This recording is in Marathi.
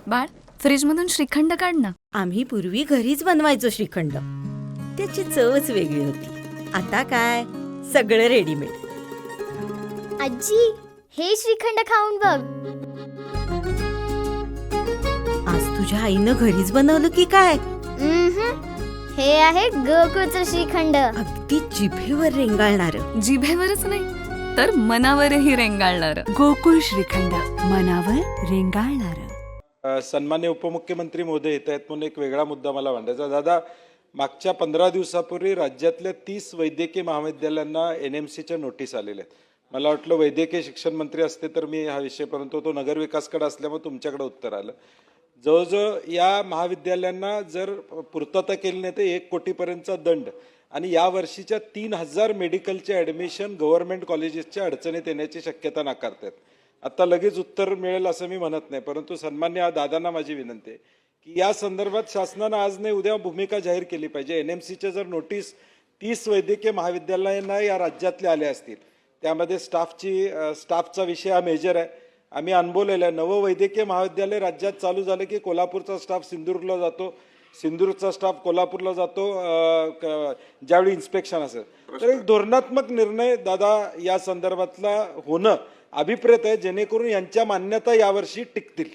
बाळ, फ्रीजमधून श्रीखंड काढ ना. आम्ही पूर्वी घरीच बनवायचो श्रीखंड. त्याची चवच वेगळी होती. आता काय सगळं रेडीमेड. आजी, हे श्रीखंड खाऊन बघ. आज तुझ्या आईनं घरीच बनवलं की काय? हे आहे गोकुळचं श्रीखंड. अगदी जिभेवर रेंगाळणार. जिभेवरच नाही तर मनावरही रेंगाळणार. गोकुळ श्रीखंड, मनावर रेंगाळणार. सन्मान्य उपमुख्यमंत्री महोदय येत आहेत म्हणून एक वेगळा मुद्दा मला मांडायचा. दादा, मागच्या 15 दिवसापूर्वी राज्यातल्या 30 वैद्यकीय महाविद्यालयांना NMCच्या नोटीस आलेल्या आहेत. मला वाटलं वैद्यकीय शिक्षण मंत्री असते तर मी हा विषय, परंतु तो नगरविकासकडे असल्यामुळे तुमच्याकडे उत्तर आलं. जवळजवळ या महाविद्यालयांना जर पूर्तता केली नाही तर 1 कोटीपर्यंतचा दंड आणि या वर्षीच्या 3000 मेडिकलचे ॲडमिशन गव्हर्नमेंट कॉलेजेसच्या अडचणीत येण्याची शक्यता नाकारतात. आता लगेच उत्तर मिळेल असं मी म्हणत नाही, परंतु सन्मान्य दादांना माझी विनंती आहे की या संदर्भात शासनानं आज नाही उद्या भूमिका जाहीर केली पाहिजे. NMCच्या जर नोटीस 30 वैद्यकीय महाविद्यालयांना या राज्यातले आले असतील, त्यामध्ये स्टाफचा विषय हा मेजर आहे. आम्ही अनुभवलेलं आहे. नवं वैद्यकीय महाविद्यालय राज्यात चालू झालं की कोल्हापूरचा स्टाफ सिंधुदुर्गला जातो, सिंधुदुर्गचा स्टाफ कोल्हापूरला जातो ज्यावेळी इन्स्पेक्शन असेल. तर एक धोरणात्मक निर्णय दादा या संदर्भातला होणं अभिप्रेत आहे, जेणेकरून यांच्या मान्यता यावर्षी टिकतील.